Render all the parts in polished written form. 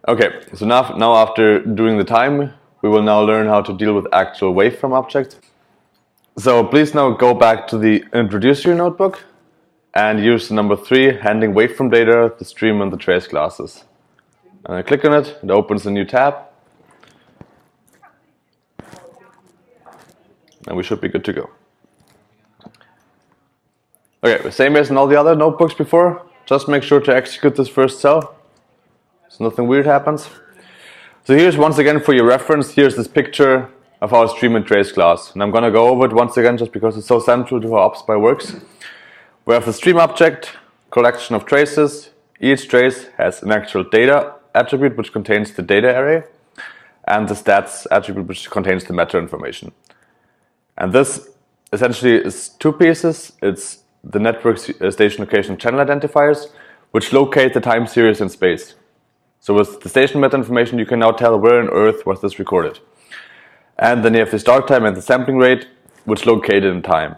Okay, so now after doing the time, we will now learn how to deal with actual waveform objects. So please now go back to the introductory notebook and use the number 3, handling waveform data, the stream and the trace classes. And I click on it, it opens a new tab. And we should be good to go. Okay, same as in all the other notebooks before, just make sure to execute this first cell, so nothing weird happens. So here's once again for your reference, here's this picture of our stream and trace class. And I'm going to go over it once again just because it's so central to how ObsPy works. We have the stream object, collection of traces. Each trace has an actual data attribute which contains the data array, and the stats attribute which contains the meta information. And this essentially is 2 pieces. It's the network station location channel identifiers, which locate the time series in space. So with the station meta information, you can now tell where on Earth was this recorded. And then you have the start time and the sampling rate, which located in time.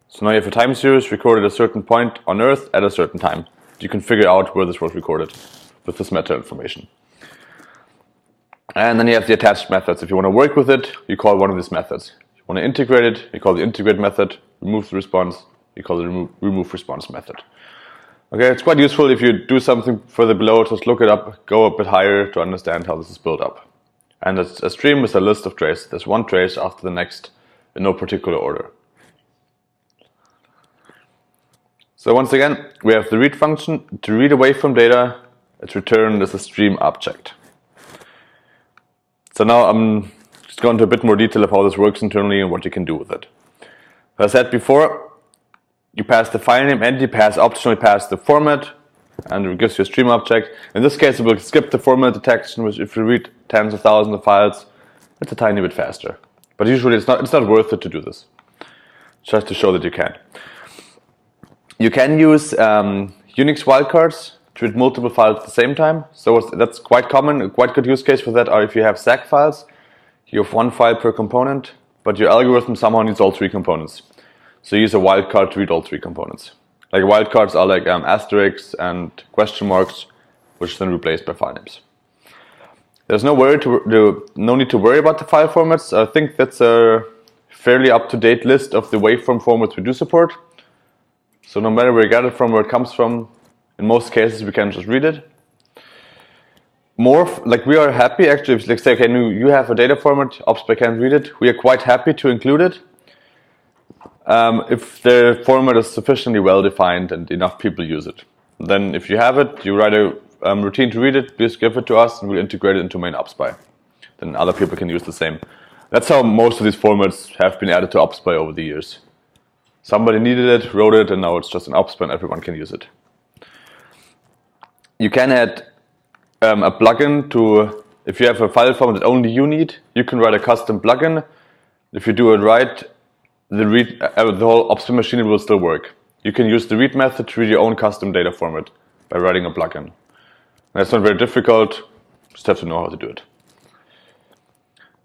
So now you have a time series recorded at a certain point on Earth at a certain time. You can figure out where this was recorded with this meta information. And then you have the attached methods. If you want to work with it, you call one of these methods. If you want to integrate it, you call the integrate method. Remove the response, you call the remove response method. Okay, it's quite useful if you do something further below, just look it up, go a bit higher to understand how this is built up. And a stream is a list of traces. There's one trace after the next in no particular order. So once again, we have the read function. To read a waveform data, it's returned as a stream object. So now I'm just going into a bit more detail of how this works internally and what you can do with it. As I said before, you pass the file name and you optionally pass the format, and it gives you a stream object. In this case, it will skip the format detection, which if you read tens of thousands of files, it's a tiny bit faster. But usually it's not worth it to do this, just to show that you can. You can use Unix wildcards to read multiple files at the same time. So that's quite common. A quite good use case for that are if you have SAC files, you have 1 file per component, but your algorithm somehow needs all 3 components. So you use a wildcard to read all 3 components. Like wildcards are like asterisks and question marks, which then replaced by file names. There's no need to worry about the file formats. I think that's a fairly up-to-date list of the waveform formats we do support. So no matter where you get it from, where it comes from, in most cases we can just read it. We are happy actually if, like, say, okay, you have a data format, ObsPy can't read it. We are quite happy to include it. If the format is sufficiently well defined and enough people use it. Then if you have it, you write a routine to read it, please give it to us and we'll integrate it into main ObsPy. Then other people can use the same. That's how most of these formats have been added to ObsPy over the years. Somebody needed it, wrote it, and now it's just an ObsPy and everyone can use it. You can add a plugin to, if you have a file format that only you need, you can write a custom plugin. If you do it right, the whole ObsPy machine will still work. You can use the read method to read your own custom data format by writing a plugin. And that's not very difficult, just have to know how to do it.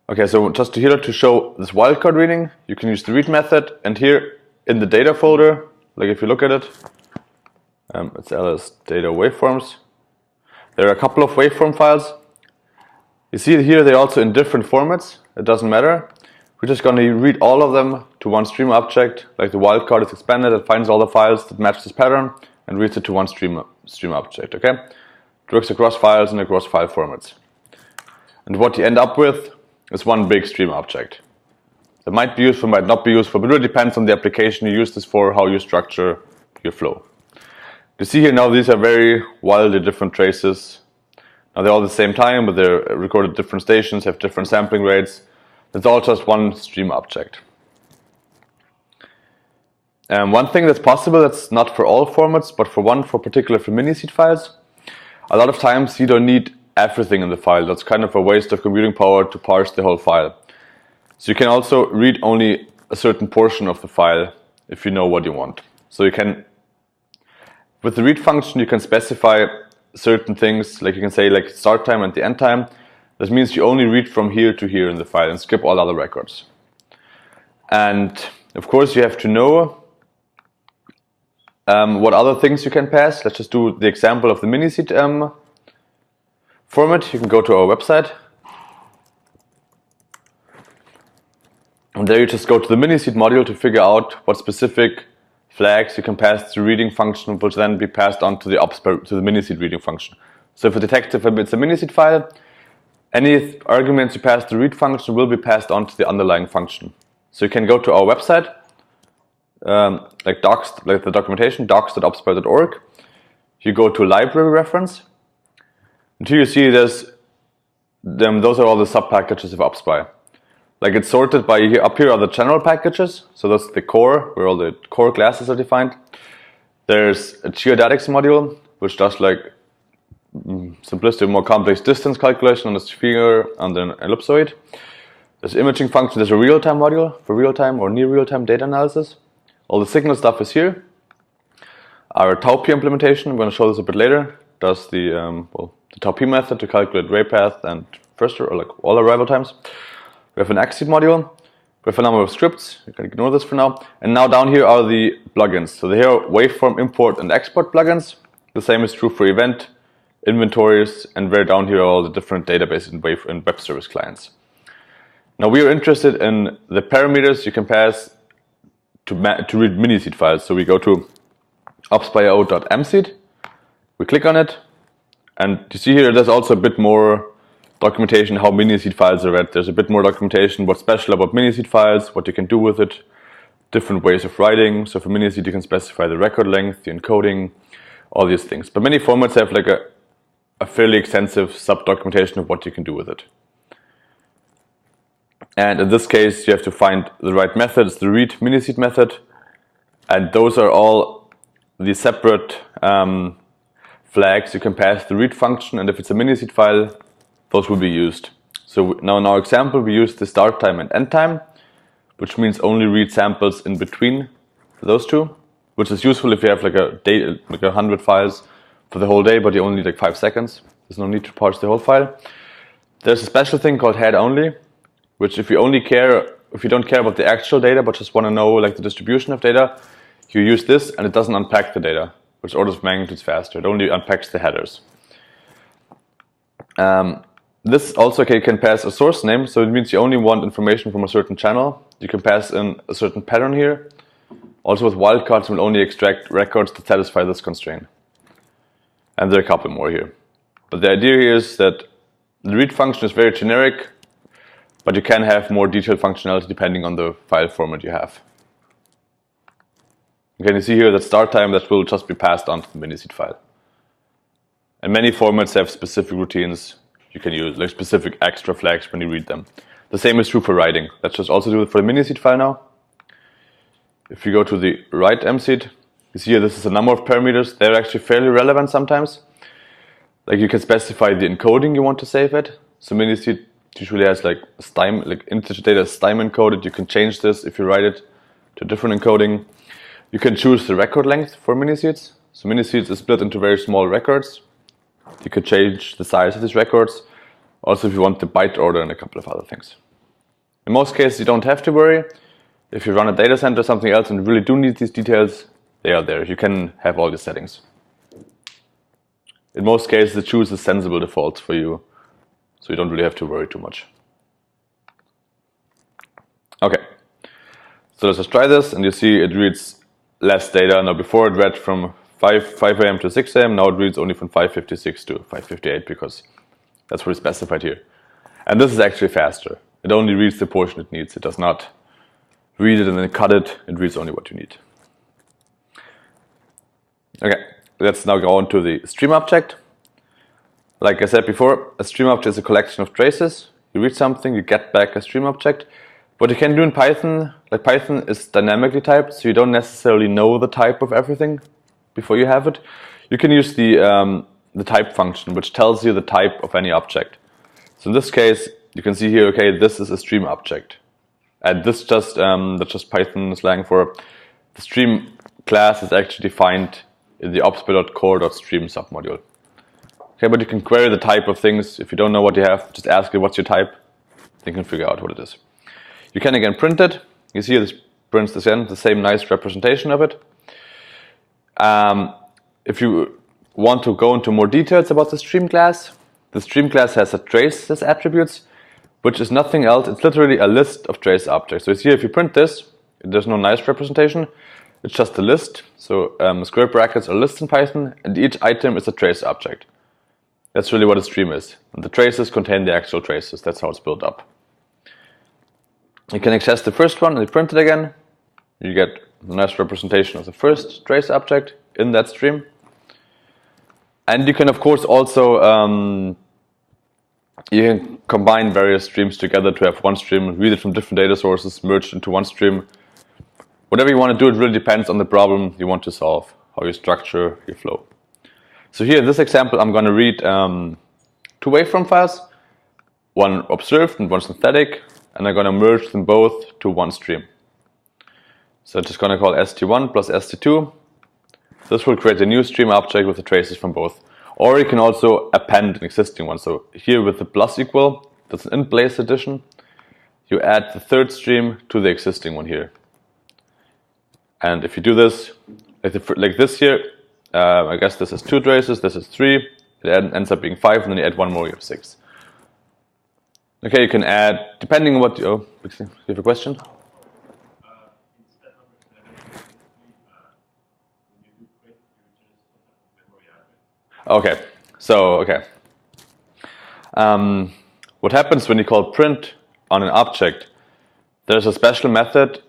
Okay, so just to show this wildcard reading, you can use the read method, and here in the data folder, like if you look at it, it's ls data waveforms. There are a couple of waveform files. You see here they're also in different formats, it doesn't matter. We're just going to read all of them to one stream object, like the wildcard is expanded, it finds all the files that match this pattern and reads it to one stream object, okay? It works across files and across file formats. And what you end up with is one big stream object. That might be useful, might not be useful, but it really depends on the application you use this for, how you structure your flow. You see here now these are very wildly different traces. Now they're all at the same time, but they're recorded at different stations, have different sampling rates. It's all just one stream object. One thing that's possible, that's not for all formats, but for particular for mini-seed files, a lot of times you don't need everything in the file. That's kind of a waste of computing power to parse the whole file. So you can also read only a certain portion of the file if you know what you want. So you can, with the read function, you can specify certain things, like you can say like start time and the end time. This means you only read from here to here in the file and skip all other records. And of course you have to know what other things you can pass. Let's just do the example of the mini-seed format, you can go to our website. And there you just go to the miniseed module to figure out what specific flags you can pass to the reading function, which then be passed on to the miniseed reading function. So if it detects if it's a miniseed file, any arguments you pass to the read function will be passed on to the underlying function. So you can go to our website, like docs, like the documentation, docs.obspy.org. You go to library reference. And here you see those are all the sub packages of ObsPy. Like it's sorted by here. Up here are the general packages. So that's the core, where all the core classes are defined. There's a geodetics module, which does like simplistic, more complex distance calculation on a sphere and an ellipsoid. There's imaging function. There's a real-time module for real-time or near real-time data analysis. All the signal stuff is here. Our tau-p implementation, I'm going to show this a bit later, does the the tau-p method to calculate ray path and first or like all arrival times. We have an exit module. We have a number of scripts. You can ignore this for now. And now down here are the plugins. So here are waveform import and export plugins. The same is true for event, inventories, and very down here are all the different database and web service clients. Now we are interested in the parameters you can pass to read miniseed files. So we go to obspy.mseed. We click on it, and you see here there's also a bit more documentation how miniseed files are read. There's a bit more documentation what's special about miniseed files, what you can do with it, different ways of writing. So for miniseed you can specify the record length, the encoding, all these things. But many formats have like a fairly extensive sub-documentation of what you can do with it. And in this case you have to find the right method. It's the read miniseed method, and those are all the separate flags you can pass the read function, and if it's a miniseed file, those will be used. So now in our example we use the start time and end time, which means only read samples in between those two, which is useful if you have like a day, like 100 files for the whole day, but you only need like 5 seconds. There's no need to parse the whole file. There's a special thing called head only, which if you don't care about the actual data but just want to know like the distribution of data, you use this and it doesn't unpack the data, which orders of magnitudes faster. It only unpacks the headers. This also can pass a source name, so it means you only want information from a certain channel. You can pass in a certain pattern here. Also with wildcards, we'll only extract records that satisfy this constraint. And there are a couple more here. But the idea here is that the read function is very generic, but you can have more detailed functionality depending on the file format you have. Okay, you see here that start time that will just be passed on to the miniseed file. And many formats have specific routines you can use, like specific extra flags when you read them. The same is true for writing. Let's just also do it for the miniseed file now. If you go to the write mseed, you see here this is a number of parameters. They're actually fairly relevant sometimes. Like you can specify the encoding you want to save it. So miniseed usually has like stime, like integer data is stime encoded. You can change this if you write it to a different encoding. You can choose the record length for miniseeds. So miniseeds is split into very small records. You could change the size of these records. Also if you want the byte order and a couple of other things. In most cases you don't have to worry. If you run a data center or something else and really do need these details, they are there. You can have all these settings. In most cases it chooses sensible defaults for you, so you don't really have to worry too much. Okay, so let's just try this, and you see it reads less data. Now before it read from 5 AM to 6 AM, now it reads only from 5:56 to 5:58 because that's what is specified here. And this is actually faster. It only reads the portion it needs. It does not read it and then cut it. It reads only what you need. Okay, let's now go on to the stream object. Like I said before, a stream object is a collection of traces. You read something, you get back a stream object. What you can do in Python, like Python is dynamically typed, so you don't necessarily know the type of everything before you have it. You can use the type function, which tells you the type of any object. So in this case, you can see here, okay, this is a stream object. And this just, that's just Python slang for the stream class is actually defined in the obsby.core.stream submodule. Okay, but you can query the type of things. If you don't know what you have, just ask it, what's your type? They can figure out what it is. You can again print it. You see this prints this in, the same nice representation of it. If you want to go into more details about the stream class, the stream class has a trace as attributes, which is nothing else. It's literally a list of trace objects. So here, if you print this, there's no nice representation. It's just a list. So square brackets are lists in Python, and each item is a trace object. That's really what a stream is. And the traces contain the actual traces. That's how it's built up. You can access the first one and you print it again. You get a nice representation of the first trace object in that stream. And you can, of course, also you can combine various streams together to have one stream, read it from different data sources, merged into one stream. Whatever you want to do, it really depends on the problem you want to solve, how you structure your flow. So here in this example, I'm going to read two waveform files, one observed and one synthetic, and I'm going to merge them both to one stream. So I'm just going to call st1 plus st2. This will create a new stream object with the traces from both. Or you can also append an existing one. So here with the plus equal, that's an in-place addition, you add the third stream to the existing one here. And if you do this, like this here, I guess this is 2 traces, this is 3, it ends up being 5, and then you add one more, you have 6. Okay, you can add, depending on what you have a question? Okay, so, what happens when you call print on an object, there's a special method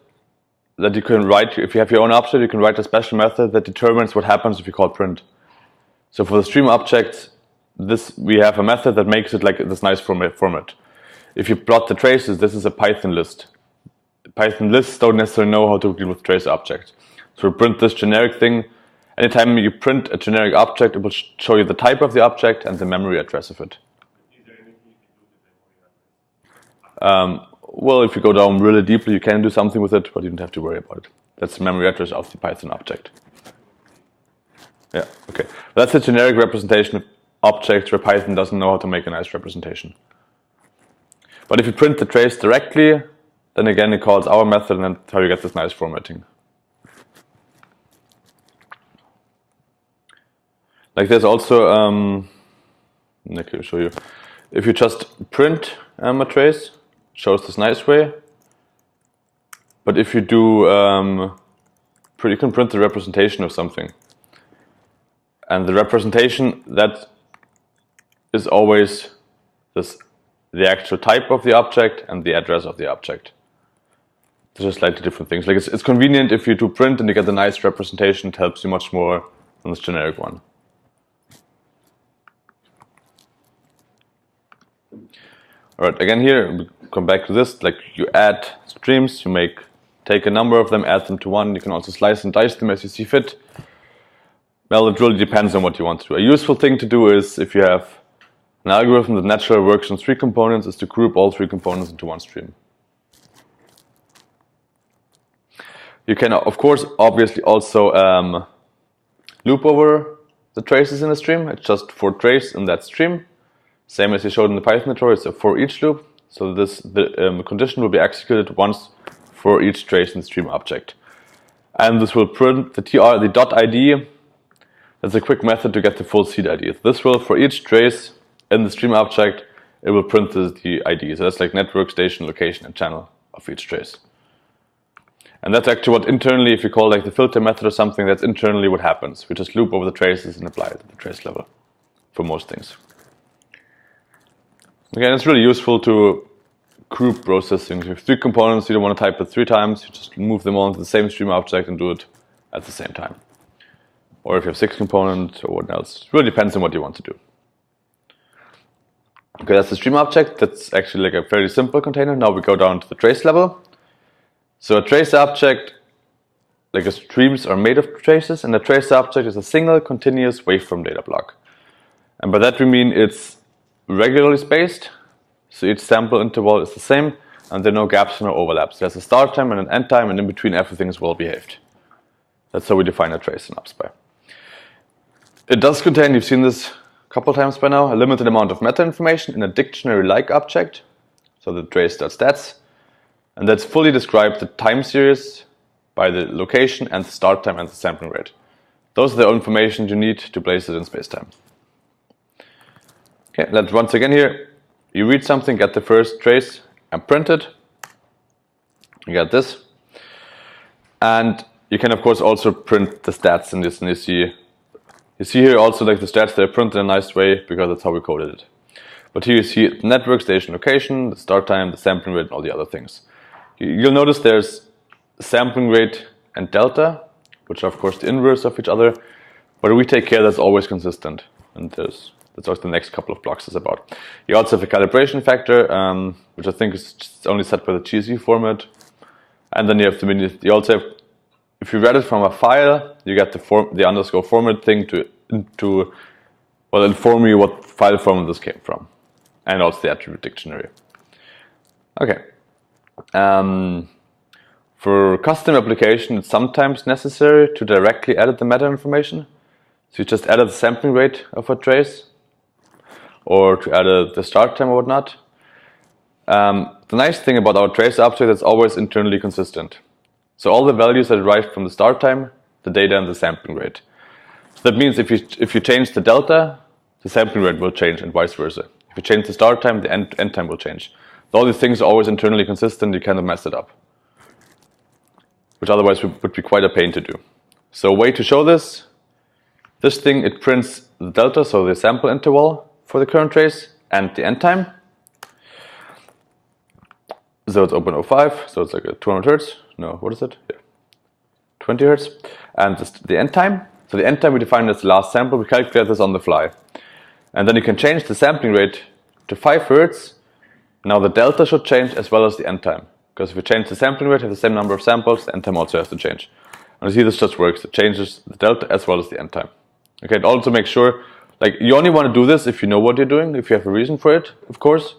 that you can write. If you have your own object, you can write a special method that determines what happens if you call print. So for the stream objects, we have a method that makes it like this nice format. If you plot the traces, this is a Python list. Python lists don't necessarily know how to deal with trace objects. So we print this generic thing. Anytime you print a generic object, it will show you the type of the object and the memory address of it. Is there anything you can do with the memory address? Well, if you go down really deeply, you can do something with it, but you don't have to worry about it. That's the memory address of the Python object. Yeah, okay. That's a generic representation of objects where Python doesn't know how to make a nice representation. But if you print the trace directly, then again it calls our method, and that's how you get this nice formatting. Like there's also, I can show you. If you just print a trace, shows this nice way. But if you do, you can print the representation of something. And the representation, that is always the actual type of the object and the address of the object. They're just slightly different things. Like it's convenient if you do print and you get a nice representation, it helps you much more than this generic one. Alright, again here, we come back to this, like you add streams, you take a number of them, add them to one, you can also slice and dice them as you see fit. Well, it really depends on what you want to do. A useful thing to do is, if you have an algorithm that naturally works on 3 components, is to group all 3 components into one stream. You can, of course, obviously also loop over the traces in a stream. It's just for trace in that stream. Same as you showed in the Python tutorial, it's a for each loop. So the condition will be executed once for each trace in the stream object. And this will print the dot ID. That's a quick method to get the full seed ID. This will, for each trace in the stream object, it will print the ID. So that's like network, station, location, and channel of each trace. And that's actually what internally, if you call like the filter method or something, that's internally what happens. We just loop over the traces and apply it at the trace level for most things. Again, it's really useful to group processing. If you have 3 components, you don't want to type it 3 times, you just move them all into the same stream object and do it at the same time. Or if you have 6 components or what else. It really depends on what you want to do. Okay, that's the stream object. That's actually like a fairly simple container. Now we go down to the trace level. So a trace object, like a streams are made of traces, and a trace object is a single continuous waveform data block. And by that we mean it's regularly spaced, so each sample interval is the same, and there are no gaps, no overlaps. There's a start time and an end time, and in between everything is well behaved. That's how we define a trace in ObsPy. It does contain, you've seen this a couple times by now, a limited amount of meta information in a dictionary-like object, so the trace.stats, and that's fully described the time series by the location and the start time and the sampling rate. Those are the information you need to place it in spacetime. Okay, let's once again here. You read something, get the first trace, and print it. You get this. And you can of course also print the stats in this, and you see here also like the stats, they're printed in a nice way because that's how we coded it. But here you see the network, station location, the start time, the sampling rate, and all the other things. You'll notice there's sampling rate and delta, which are of course the inverse of each other, but we take care that's always consistent. And that's what the next couple of blocks is about. You also have a calibration factor, which I think is just only set by the GSV format. And then you have you also have, if you read it from a file, you get the underscore format thing to inform you what file format this came from, and also the attribute dictionary. Okay. For custom application, it's sometimes necessary to directly edit the meta information. So you just edit the sampling rate of a trace, or to edit the start time or whatnot. The nice thing about our trace object is it's always internally consistent. So all the values are derived from the start time, the data, and the sampling rate. So that means if you change the delta, the sampling rate will change, and vice versa. If you change the start time, the end time will change. All these things are always internally consistent. You cannot mess it up, which otherwise would be quite a pain to do. So a way to show this thing, it prints the delta, so the sample interval for the current trace, and the end time. So it's 0.05, so it's like a 200 hertz. No, what is it? Yeah, 20 hertz. And the end time. So the end time we define as the last sample. We calculate this on the fly. And then you can change the sampling rate to 5 hertz. Now the delta should change as well as the end time. Because if you change the sampling rate, have the same number of samples, the end time also has to change. And you see this just works. It changes the delta as well as the end time. Okay, it also makes sure, like, you only want to do this if you know what you're doing, if you have a reason for it, of course.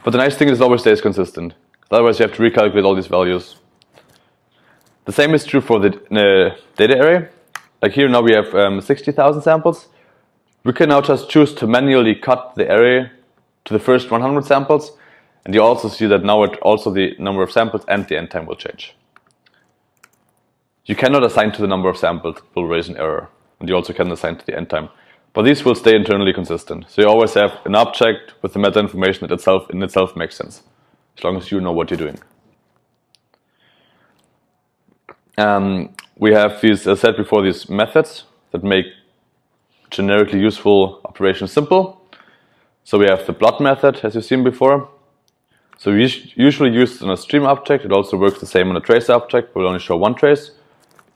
But the nice thing is it always stays consistent. Otherwise you have to recalculate all these values. The same is true for the data array. Like here now we have 60,000 samples. We can now just choose to manually cut the array to the first 100 samples. And you also see that now also the number of samples and the end time will change. You cannot assign to the number of samples, it will raise an error. And you also can assign to the end time. But these will stay internally consistent. So you always have an object with the meta information that in itself makes sense, as long as you know what you're doing. We have these, as I said before, these methods that make generically useful operations simple. So we have the plot method, as you've seen before. So we usually use it on a stream object. It also works the same on a trace object, but we'll only show one trace.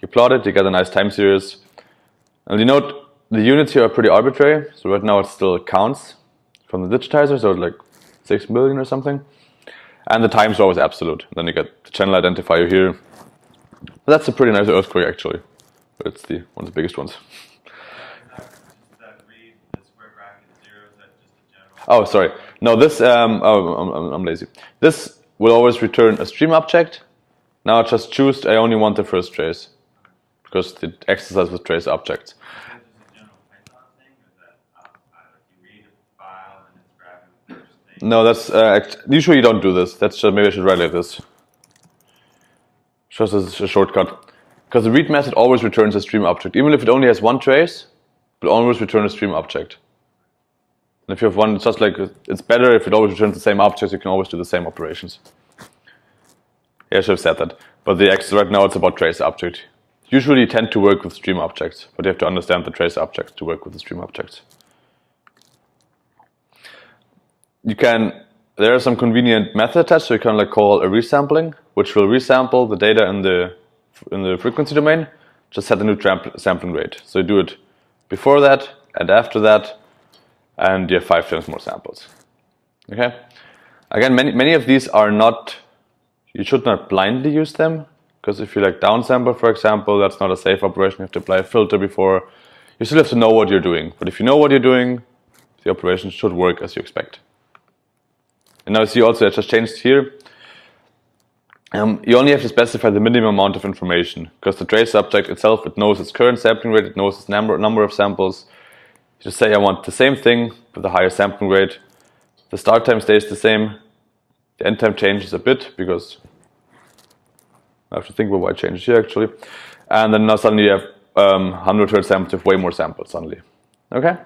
You plot it, you get a nice time series. And you note the units here are pretty arbitrary. So right now it still counts from the digitizer, so it's like 6 million or something. And the times are always absolute. Then you get the channel identifier here. But that's a pretty nice earthquake actually. But it's one of the biggest ones. Oh, sorry. No, this, I'm lazy. This will always return a stream object. Now I just choose, I only want the first trace, because it exercises with trace objects. No, that's, usually you don't do this. That's just, maybe I should write like this. Just as a shortcut. Because the read method always returns a stream object. Even if it only has one trace, it will always return a stream object. And if you have one, it's just like, it's better if it always returns the same objects, you can always do the same operations. Yeah, I should have said that. But right now it's about trace object. Usually you tend to work with stream objects, but you have to understand the trace objects to work with the stream objects. There are some convenient methods attached, so you can call a resampling, which will resample the data in the frequency domain, just set a new sampling rate. So you do it before that and after that, and you have 5 times more samples. Okay. Again, many of these are not. You should not blindly use them, because if you downsample, for example, that's not a safe operation. You have to apply a filter before. You still have to know what you're doing. But if you know what you're doing, the operation should work as you expect. And now see also I just changed here. You only have to specify the minimum amount of information, because the trace object itself, it knows its current sampling rate, it knows its number of samples. You just say I want the same thing with a higher sampling rate. The start time stays the same. The end time changes a bit, because I have to think about why it changes here actually. And then now suddenly you have 100 hertz samples with way more samples suddenly. Okay?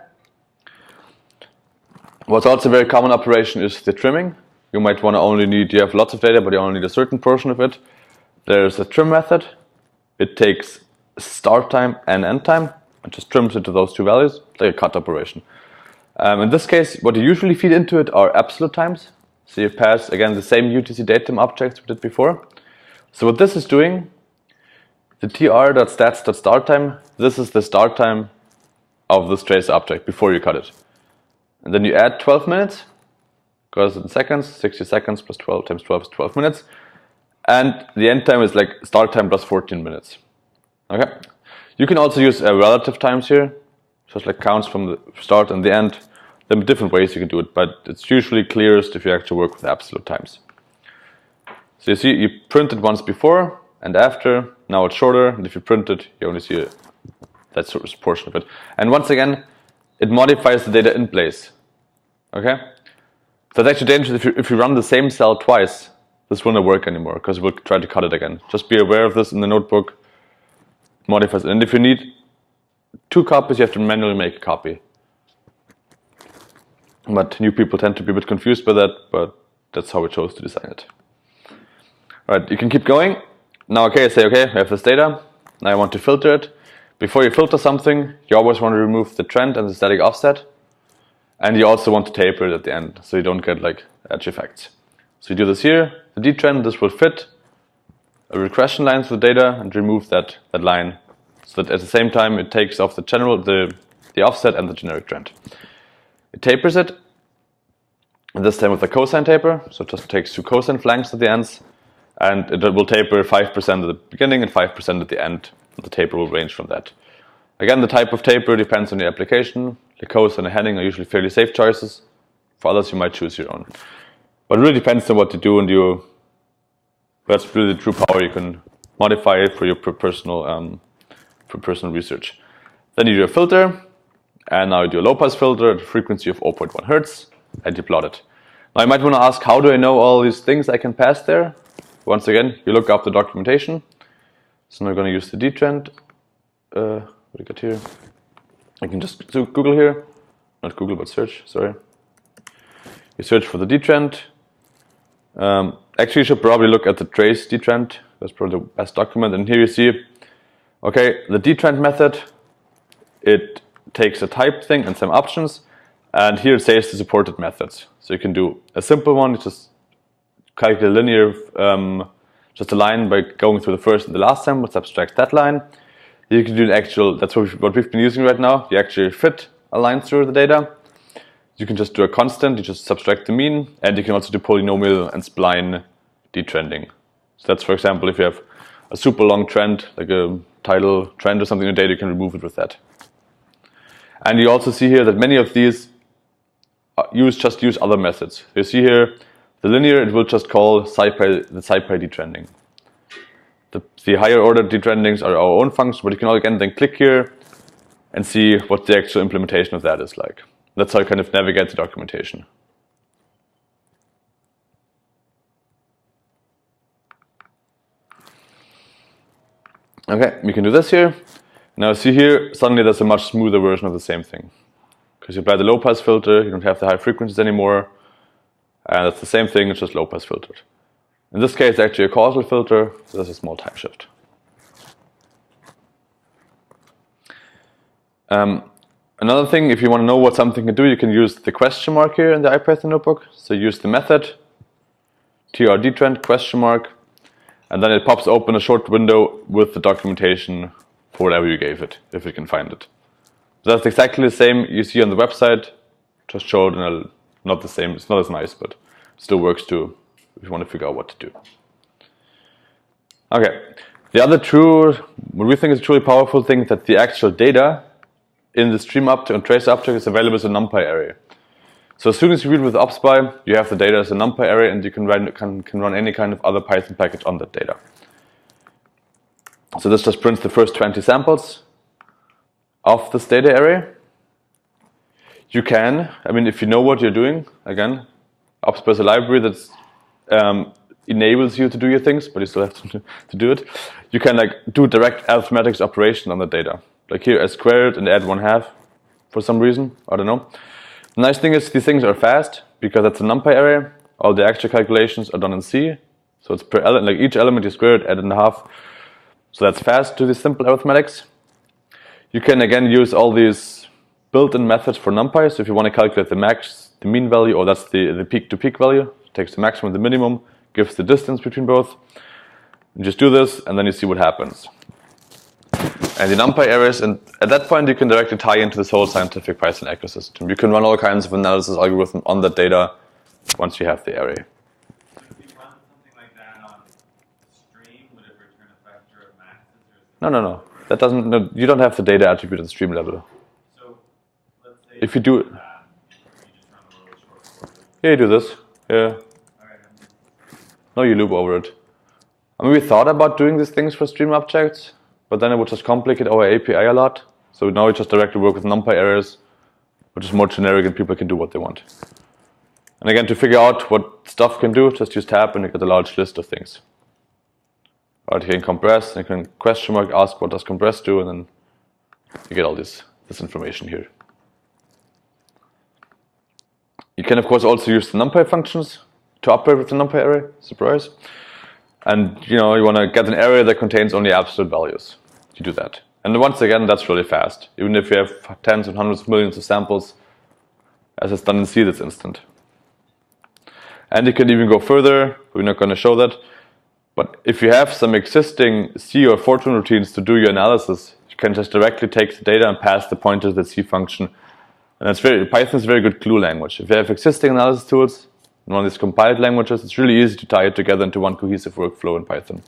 What's also a very common operation is the trimming. You might want to you have lots of data, but you only need a certain portion of it. There's a trim method. It takes start time and end time and just trims into those two values, like a cut operation. In this case, what you usually feed into it are absolute times. So you pass, again, the same UTC datetime objects we did before. So what this is doing, the tr.stats.start time, this is the start time of this trace object before you cut it. And then you add 12 minutes, because in seconds, 60 seconds plus 12 times 12 is 12 minutes. And the end time is like start time plus 14 minutes. Okay. You can also use relative times here, just like counts from the start and the end. There are different ways you can do it, but it's usually clearest if you actually work with absolute times. So you see, you print it once before and after. Now it's shorter, and if you print it, you only see that sort of portion of it. And once again, it modifies the data in place. Okay? So it's actually dangerous if you run the same cell twice. This won't work anymore because we'll try to cut it again. Just be aware of this in the notebook. It modifies it. And if you need 2 copies, you have to manually make a copy. But new people tend to be a bit confused by that, but that's how we chose to design it. Alright, you can keep going. Now, okay, say, okay, I have this data. Now I want to filter it. Before you filter something, you always want to remove the trend and the static offset. And you also want to taper it at the end, so you don't get like edge effects. So you do this here, the Dtrend, this will fit a regression line to the data and remove that line. So that at the same time it takes off the offset and the generic trend. It tapers it, and this time with a cosine taper, so it just takes 2 cosine flanks at the ends, and it will taper 5% at the beginning and 5% at the end. The taper will range from that. Again, the type of taper depends on the application. The cosine and Henning are usually fairly safe choices. For others, you might choose your own. But it really depends on what you do, and that's really the true power. You can modify it for your personal research. Then you do a filter, and now you do a low-pass filter at a frequency of 0.1 Hertz, and you plot it. Now you might want to ask, how do I know all these things I can pass there? Once again, you look up the documentation. So now we're going to use the Dtrend. What do we got here? I can just do Google here. Not Google, but search, sorry. You search for the Dtrend. Actually, you should probably look at the trace Dtrend. That's probably the best document. And here you see, okay, the Dtrend method, it takes a type thing and some options. And here it says the supported methods. So you can do a simple one, you just calculate linear, just a line by going through the first and the last time, but subtract that line. You can do an actual, that's what we've been using right now. You actually fit a line through the data. You can just do a constant, you just subtract the mean, and you can also do polynomial and spline detrending. So that's, for example, if you have a super long trend, like a tidal trend or something in the data, you can remove it with that. And you also see here that many of these use other methods. You see here, the linear, it will just call the SciPy detrending. The higher order detrendings are our own functions, but you can again then click here and see what the actual implementation of that is like. That's how you kind of navigate the documentation. Okay, we can do this here. Now see here, suddenly there's a much smoother version of the same thing. Because you apply the low pass filter, you don't have the high frequencies anymore. And it's the same thing, it's just low pass filtered. In this case, actually a causal filter, so there's a small time shift. Another thing, if you want to know what something can do, you can use the question mark here in the IPython notebook. So use the method, tr_dtrend question mark, and then it pops open a short window with the documentation for whatever you gave it, if you can find it. So that's exactly the same you see on the website, just showed in a, not the same, it's not as nice, but it still works too, if you want to figure out what to do. Okay, the other what we think is a truly powerful thing is that the actual data in the stream object and trace object is available as a Numpy array. So as soon as you read with ObsPy, you have the data as a Numpy array, and you can run any kind of other Python package on that data. So this just prints the first 20 samples of this data array. You can, if you know what you're doing, again, ObsPy is a library that enables you to do your things, but you still have to do it. You can do direct arithmetic operation on the data. Like here, I squared and add 1/2 for some reason, I don't know. The nice thing is these things are fast because it's a Numpy array. All the extra calculations are done in C. So it's per element, like each element you square it, add it in half. So that's fast to these simple arithmetics. You can again use all these built-in methods for Numpy. So if you want to calculate the max, the mean value, or that's the peak-to-peak value, it takes the maximum and the minimum, gives the distance between both. You just do this, and then you see what happens. And the Numpy arrays, and at that point you can directly tie into this whole scientific Python ecosystem. You can run all kinds of analysis algorithms on that data once you have the array. So if you run something like that on stream, would it return a factor of maxes? No. That doesn't. No, you don't have the data attribute at the stream level. So let's say if you do, you just run a little short program. yeah, you do this. Yeah. Alright, No, you loop over it. I mean, we thought about doing these things for stream objects, but then it would just complicate our API a lot. So now we just directly work with Numpy arrays, which is more generic and people can do what they want. And again, to figure out what stuff can do, just use tab and you get a large list of things. Right, you can compress, and you can question mark, ask what does compress do, and then you get all this information here. You can of course also use the Numpy functions to operate with the Numpy array, surprise. And you want to get an array that contains only absolute values. You do that. And once again, that's really fast. Even if you have tens and hundreds of millions of samples, as it's done in C, that's instant. And you can even go further. We're not going to show that. But if you have some existing C or Fortran routines to do your analysis, you can just directly take the data and pass the pointer to the C function. And Python is a very good glue language. If you have existing analysis tools, in one of these compiled languages, it's really easy to tie it together into one cohesive workflow in Python.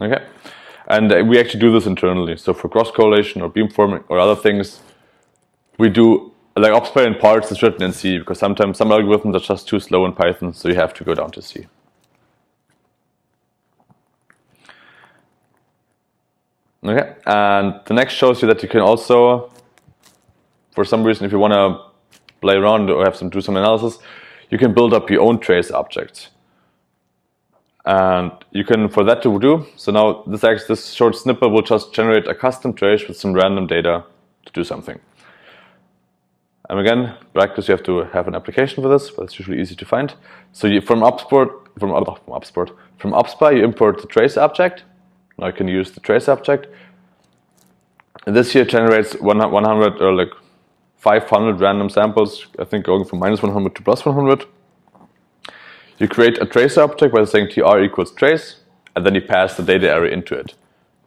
Okay, and we actually do this internally. So for cross correlation or beamforming or other things, we do, like ObsPy in parts is written in C because sometimes some algorithms are just too slow in Python, so you have to go down to C. Okay, and the next shows you that you can also, for some reason, if you want to play around or do some analysis, you can build up your own trace objects. And you can, for that to do, so now this short snippet will just generate a custom trace with some random data to do something. And again, practice, you have to have an application for this, but it's usually easy to find. So from ObsPy, you import the trace object. Now you can use the trace object. And this here generates 100 or like 500 random samples, I think going from -100 to +100. You create a trace object by saying tr equals trace, and then you pass the data array into it.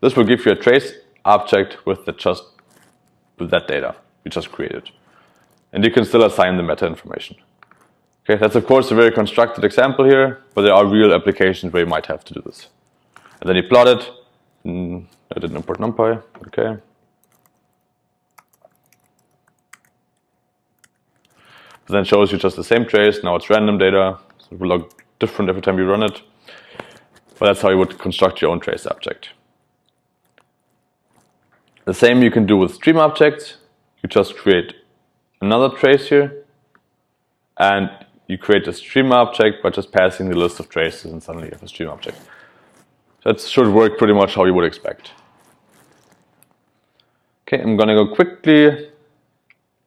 This will give you a trace object with that data you just created. And you can still assign the meta information. Okay, that's of course a very constructed example here, but there are real applications where you might have to do this. And then you plot it. I didn't import Numpy. Okay. But then shows you just the same trace. Now it's random data, so it will look different every time you run it. But that's how you would construct your own trace object. The same you can do with stream objects. You just create another trace here, and you create a stream object by just passing the list of traces, and suddenly you have a stream object. That should work pretty much how you would expect. Okay, I'm going to go quickly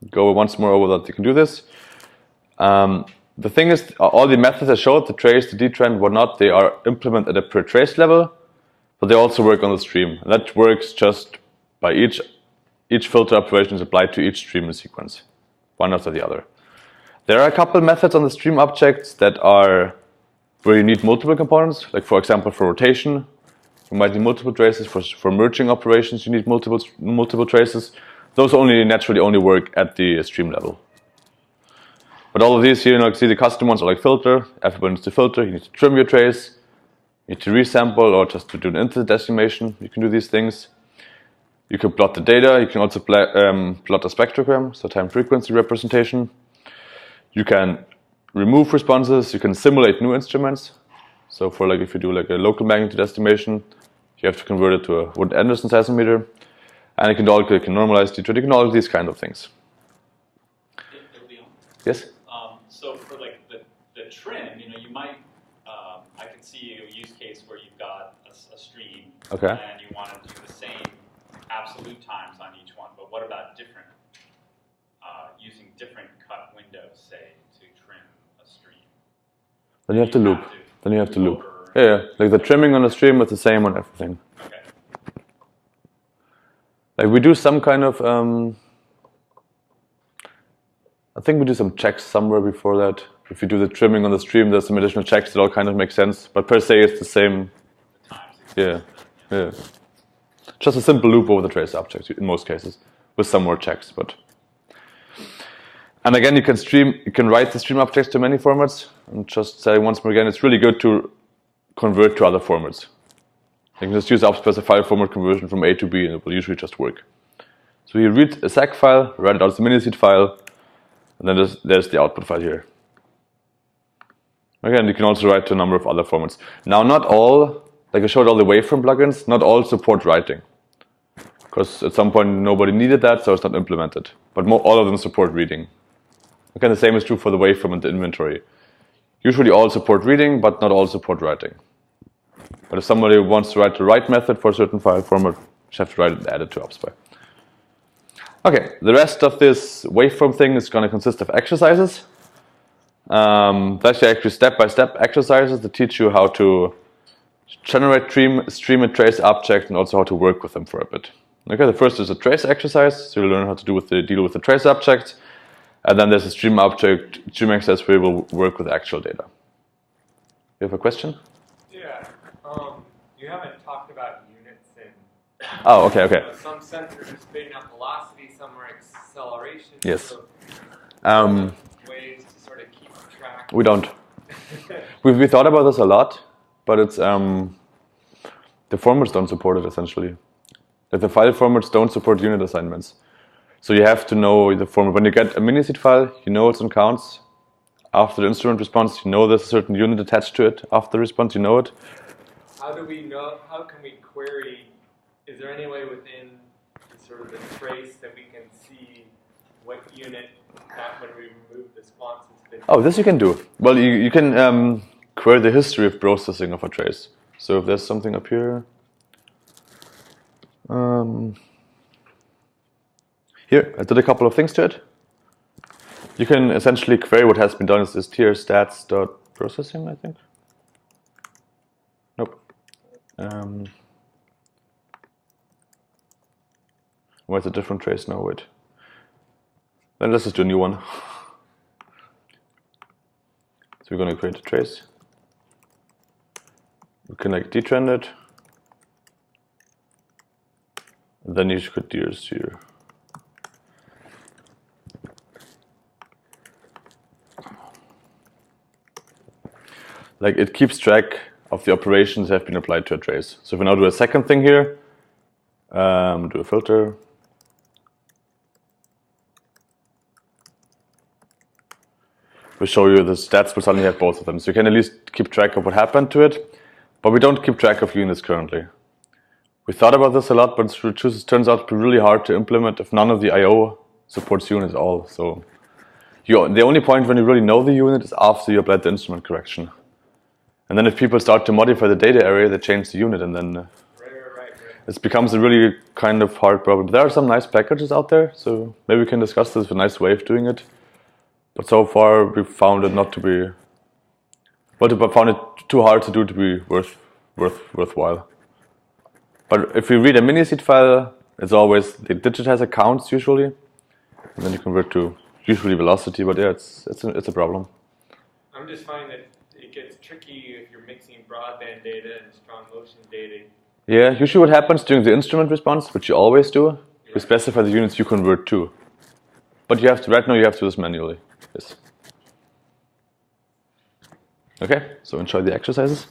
go once more over that you can do this. The thing is, all the methods I showed, the trace, the Dtrend, whatnot, they are implemented at a per trace level, but they also work on the stream. And that works just by each filter operation is applied to each stream in sequence, one after the other. There are a couple methods on the stream objects that are where you need multiple components, like for example for rotation, you might need multiple traces. For merging operations, you need multiple traces. Those naturally only work at the stream level. But all of these here, you see the custom ones are like filter. Everybody needs to filter. You need to trim your trace. You need to resample or just to do an incident decimation. You can do these things. You can plot the data. You can also plot a spectrogram, so time frequency representation. You can remove responses. You can simulate new instruments. So for like if you do like a local magnitude estimation, you have to convert it to a Wood-Anderson seismometer. And you can normalize Dtrend. You can do all these kind of things. Yes? So for like the trim, you might, I can see a use case where you've got a stream, okay, and you want to do the same absolute times on each one, but what about different, using different cut windows, say, to trim a stream? Then you have to loop. Then you have to loop. Over- Yeah, like the trimming on the stream is the same on everything. Okay. Like we do some kind of, I think we do some checks somewhere before that. If you do the trimming on the stream, there's some additional checks that all kind of make sense. But per se, it's the same. The times. Yeah, yeah. Just a simple loop over the trace object in most cases, with some more checks. But and again, you can write the stream objects to many formats. And just saying once more again, it's really good to convert to other formats. You can just use ObsPy as a file format conversion from A to B, and it will usually just work. So you read a SAC file, write it out as a miniseed file, and then there's the output file here. Again, you can also write to a number of other formats. Now, not all, like I showed all the waveform plugins, not all support writing. Because at some point nobody needed that, so it's not implemented. But all of them support reading. Again, the same is true for the waveform and the inventory. Usually all support reading, but not all support writing. But if somebody wants to write the write method for a certain file format, you have to write it and add it to ObsPy. Okay, the rest of this waveform thing is going to consist of exercises. That's actually step-by-step exercises that teach you how to generate stream and trace objects and also how to work with them for a bit. Okay, the first is a trace exercise, so you'll learn how to deal with the trace object. And then there's a stream exercise where you will work with actual data. You have a question? Yeah. You haven't talked about units and Oh, okay. some sensors are spitting out velocity, some are acceleration. Yes. So, ways to sort of keep track. We don't. We thought about this a lot, but it's the formats don't support it essentially. Like the file formats don't support unit assignments. So you have to know the format. When you get a miniseed file, you know it's on counts. After the instrument response, you know there's a certain unit attached to it. After the response, you know it. How do we know? How can we query? Is there any way within sort of the trace that we can see what unit that when we remove the squonce has been? Oh, this you can do. Well, you can query the history of processing of a trace. So if there's something up here. Here, I did a couple of things to it. You can essentially query what has been done is this tier stats.processing, I think. Nope. Where's a different trace now? Wait. Then let's just do a new one. So we're going to create a trace. We can like Dtrend it. And then you could do yours here. Like it keeps track of the operations that have been applied to a trace. So if we now do a second thing here, do a filter. We'll show you the stats, will suddenly have both of them. So you can at least keep track of what happened to it, but we don't keep track of units currently. We thought about this a lot, but it turns out to be really hard to implement if none of the I/O supports unit at all. So the only point when you really know the unit is after you applied the instrument correction. And then if people start to modify the data area, they change the unit, and then it becomes a really kind of hard problem. There are some nice packages out there, so maybe we can discuss this, a nice way of doing it. But so far, we found it not to be, well, we found it too hard to do to be worthwhile. But if you read a miniseed file, it's always, they digitize accounts usually, and then you convert to usually velocity, but yeah, it's a problem. I'm just finding that it gets tricky if you're mixing broadband data and strong motion data. Yeah, usually what happens during the instrument response, which you always do, you specify the units you convert to. But you have to, right now you have to do this manually. Yes. Okay, so enjoy the exercises.